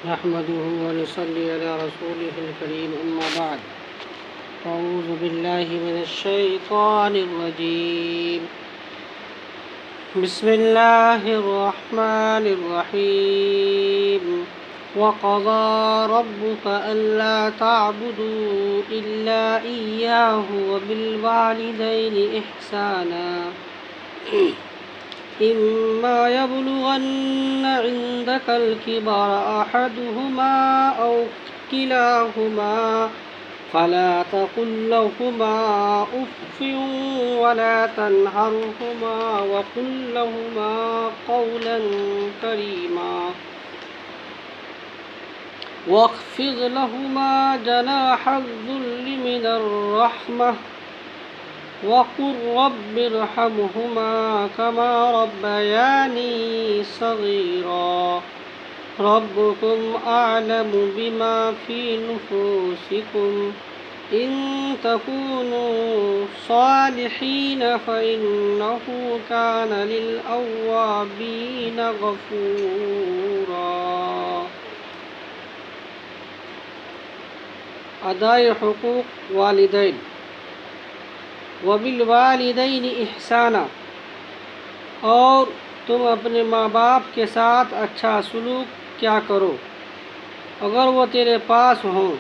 نحمده ونصلي على رسوله الكريم أما بعد أعوذ بالله من الشيطان الرجيم بسم الله الرحمن الرحيم وقضى ربك ألا تعبدوا إلا إياه وبالوالدين إحسانا إما يبلغن عندك الكبر أحدهما أو كلاهما فلا تقل لهما أف ولا تنهرهما وقل لهما قولا كريما واخفض لهما جناح الذل من الرحمة وقل رب ارحمهما كما ربياني صغيرا ربكم أعلم بما في نفوسكم إن تكونوا صالحين فإنه كان للأوابين غفورا. ادائے حقوق والدین. وبالوالدین احسانا، اور تم اپنے ماں باپ کے ساتھ اچھا سلوک کیا کرو اگر وہ تیرے پاس ہوں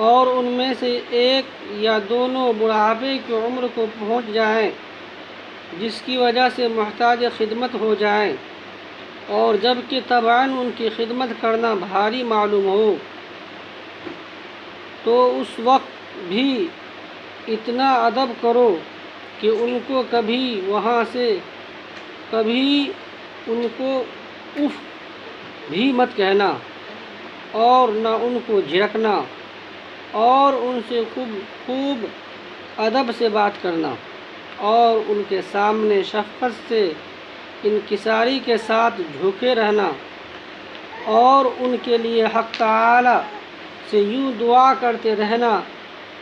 اور ان میں سے ایک یا دونوں بڑھاپے کی عمر کو پہنچ جائیں جس کی وجہ سے محتاج خدمت ہو جائیں، اور جب کہ طبعاً ان کی خدمت کرنا بھاری معلوم ہو تو اس وقت بھی اتنا ادب کرو کہ ان کو کبھی وہاں سے کبھی ان کو اف بھی مت کہنا اور نہ ان کو جھڑکنا، اور ان سے خوب ادب سے بات کرنا اور ان کے سامنے شفقت سے انکساری کے ساتھ جھکے رہنا، اور ان کے لیے حق تعالی سے یوں دعا کرتے رہنا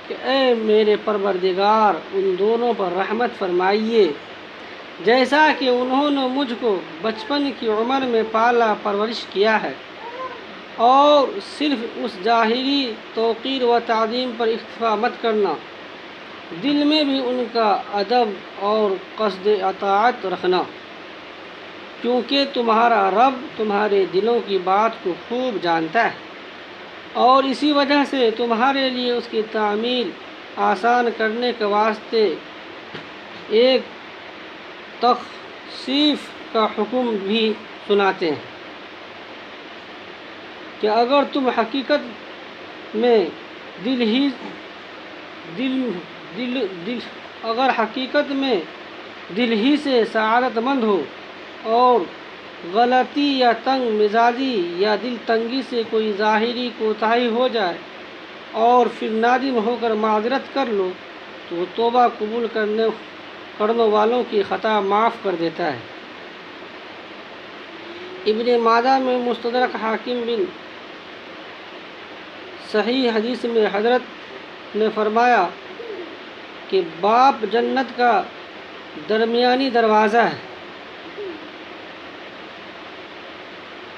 کہ اے میرے پروردگار ان دونوں پر رحمت فرمائیے جیسا کہ انہوں نے مجھ کو بچپن کی عمر میں پالا پرورش کیا ہے، اور صرف اس ظاہری توقیر و تعظیم پر اکتفا مت کرنا، دل میں بھی ان کا ادب اور قصد اطاعت رکھنا، کیونکہ تمہارا رب تمہارے دلوں کی بات کو خوب جانتا ہے، اور اسی وجہ سے تمہارے لیے اس کی تعمیل آسان کرنے کے واسطے ایک تخفیف کا حکم بھی سناتے ہیں کہ اگر تم حقیقت میں دل ہی سے سعادت مند ہو اور غلطی یا تنگ مزاجی یا دل تنگی سے کوئی ظاہری کوتاہی ہو جائے اور پھر نادم ہو کر معذرت کر لو تو توبہ قبول کرنے والوں کی خطا معاف کر دیتا ہے. ابن ماجہ میں مستدرک حاکم بن صحیح حدیث میں حضرت نے فرمایا کہ باپ جنت کا درمیانی دروازہ ہے.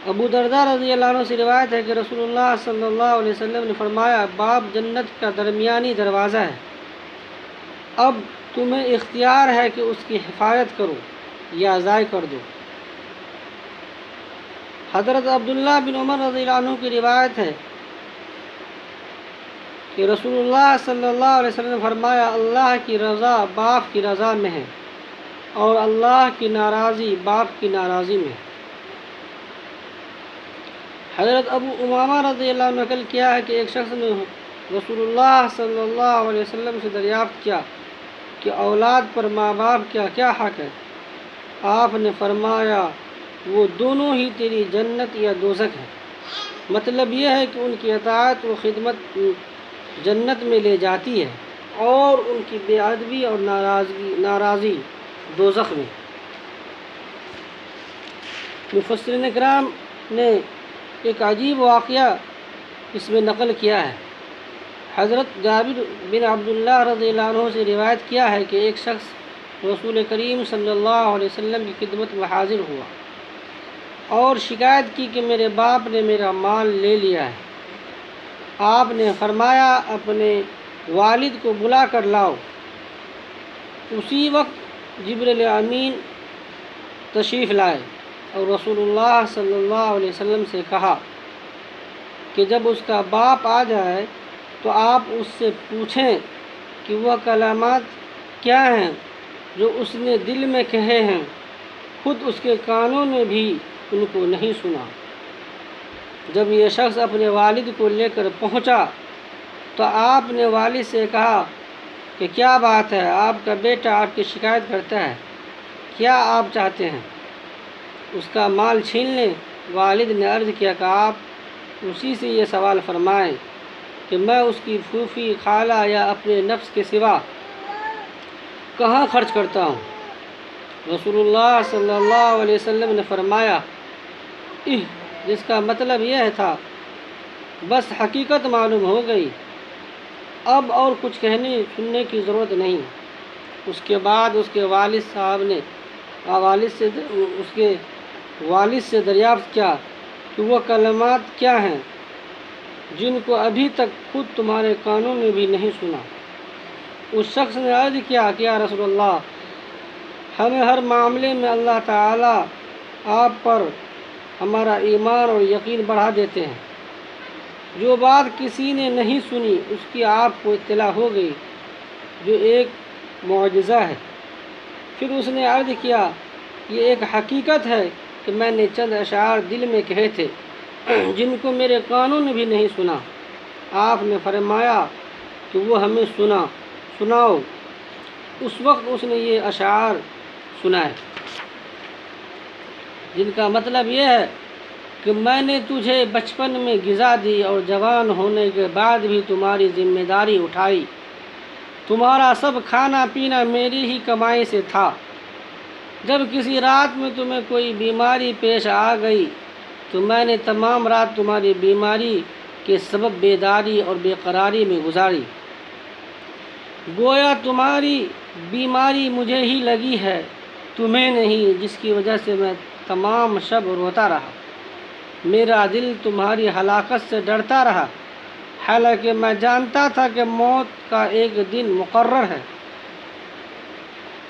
ابو درداء رضی اللہ عنہ سے روایت ہے کہ رسول اللہ صلی اللہ علیہ وسلم نے فرمایا باپ جنت کا درمیانی دروازہ ہے، اب تمہیں اختیار ہے کہ اس کی حفاظت کرو یا ضائع کر دو. حضرت عبداللہ بن عمر رضی اللہ عنہ کی روایت ہے کہ رسول اللہ صلی اللہ علیہ وسلم نے فرمایا اللہ کی رضا باپ کی رضا میں ہے اور اللہ کی ناراضی باپ کی ناراضی میں ہے. حضرت ابو امامہ رضی اللہ عنہ نقل کیا ہے کہ ایک شخص نے رسول اللہ صلی اللہ علیہ وسلم سے دریافت کیا کہ اولاد پر ماں باپ کا کیا حق ہے؟ آپ نے فرمایا وہ دونوں ہی تیری جنت یا دوزخ ہے. مطلب یہ ہے کہ ان کی اطاعت و خدمت جنت میں لے جاتی ہے اور ان کی بے ادبی اور ناراضی دوزخ میں. مفسرین کرام نے ایک عجیب واقعہ اس میں نقل کیا ہے. حضرت جابر بن عبداللہ رضی اللہ عنہ سے روایت کیا ہے کہ ایک شخص رسول کریم صلی اللہ علیہ وسلم کی خدمت میں حاضر ہوا اور شکایت کی کہ میرے باپ نے میرا مال لے لیا ہے۔ آپ نے فرمایا اپنے والد کو بلا کر لاؤ۔ اسی وقت جبریل امین تشریف لائے اور رسول اللہ صلی اللہ علیہ وسلم سے کہا کہ جب اس کا باپ آ جائے تو آپ اس سے پوچھیں کہ وہ کلمات کیا ہیں جو اس نے دل میں کہے ہیں، خود اس کے کانوں نے بھی ان کو نہیں سنا۔ جب یہ شخص اپنے والد کو لے کر پہنچا تو آپ نے والد سے کہا کہ کیا بات ہے، آپ کا بیٹا آپ کی شکایت کرتا ہے، کیا آپ چاہتے ہیں؟ اس کا مال چھین لیں؟ والد نے عرض کیا کہ آپ اسی سے یہ سوال فرمائیں کہ میں اس کی پھوپھی، خالہ یا اپنے نفس کے سوا کہاں خرچ کرتا ہوں؟ رسول اللہ صلی اللہ علیہ وسلم نے فرمایا جس کا مطلب یہ تھا بس حقیقت معلوم ہو گئی، اب اور کچھ کہنے سننے کی ضرورت نہیں۔ اس کے بعد اس کے والد سے دریافت کیا کہ وہ کلمات کیا ہیں جن کو ابھی تک خود تمہارے کانوں نے بھی نہیں سنا۔ اس شخص نے عرض کیا کہ یا رسول اللہ، ہمیں ہر معاملے میں اللہ تعالیٰ آپ پر ہمارا ایمان اور یقین بڑھا دیتے ہیں۔ جو بات کسی نے نہیں سنی اس کی آپ کو اطلاع ہو گئی، جو ایک معجزہ ہے۔ پھر اس نے عرض کیا یہ ایک حقیقت ہے کہ میں نے چند اشعار دل میں کہے تھے جن کو میرے کانوں نے بھی نہیں سنا۔ آپ نے فرمایا کہ وہ ہمیں سناؤ۔ اس وقت اس نے یہ اشعار سنائے جن کا مطلب یہ ہے کہ میں نے تجھے بچپن میں غذا دی اور جوان ہونے کے بعد بھی تمہاری ذمہ داری اٹھائی۔ تمہارا سب کھانا پینا میری ہی کمائی سے تھا۔ جب کسی رات میں تمہیں کوئی بیماری پیش آ گئی تو میں نے تمام رات تمہاری بیماری کے سبب بیداری اور بے قراری میں گزاری۔ گویا تمہاری بیماری مجھے ہی لگی ہے، تمہیں نہیں، جس کی وجہ سے میں تمام شب روتا رہا۔ میرا دل تمہاری ہلاکت سے ڈرتا رہا، حالانکہ میں جانتا تھا کہ موت کا ایک دن مقرر ہے،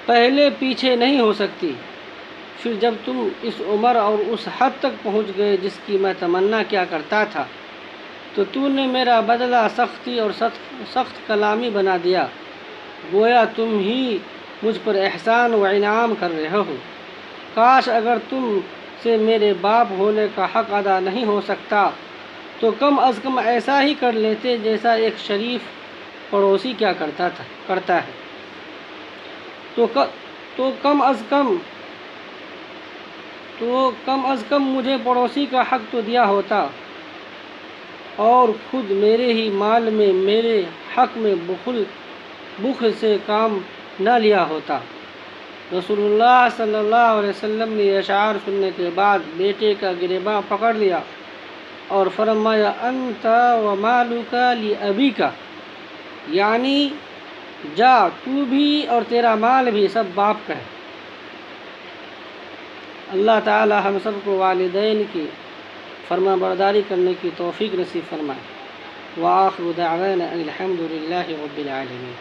پہلے پیچھے نہیں ہو سکتی۔ پھر جب تم اس عمر اور اس حد تک پہنچ گئے جس کی میں تمنا کیا کرتا تھا تو نے میرا بدلہ سختی اور سخت کلامی بنا دیا، گویا تم ہی مجھ پر احسان و انعام کر رہے ہو۔ کاش اگر تم سے میرے باپ ہونے کا حق ادا نہیں ہو سکتا تو کم از کم ایسا ہی کر لیتے جیسا ایک شریف پڑوسی کیا کرتا ہے، تو کم از کم مجھے پڑوسی کا حق تو دیا ہوتا اور خود میرے ہی مال میں میرے حق میں بخل سے کام نہ لیا ہوتا۔ رسول اللہ صلی اللہ علیہ وسلم نے یہ اشعار سننے کے بعد بیٹے کا گریباں پکڑ لیا اور فرمایا انت و مالک لابیک، یعنی جا تو بھی اور تیرا مال بھی سب باپ کا ہے۔ اللہ تعالی ہم سب کو والدین کی فرما برداری کرنے کی توفیق نصیب فرمائے۔ وآخر دعوانا ان الحمد للہ رب العالمین۔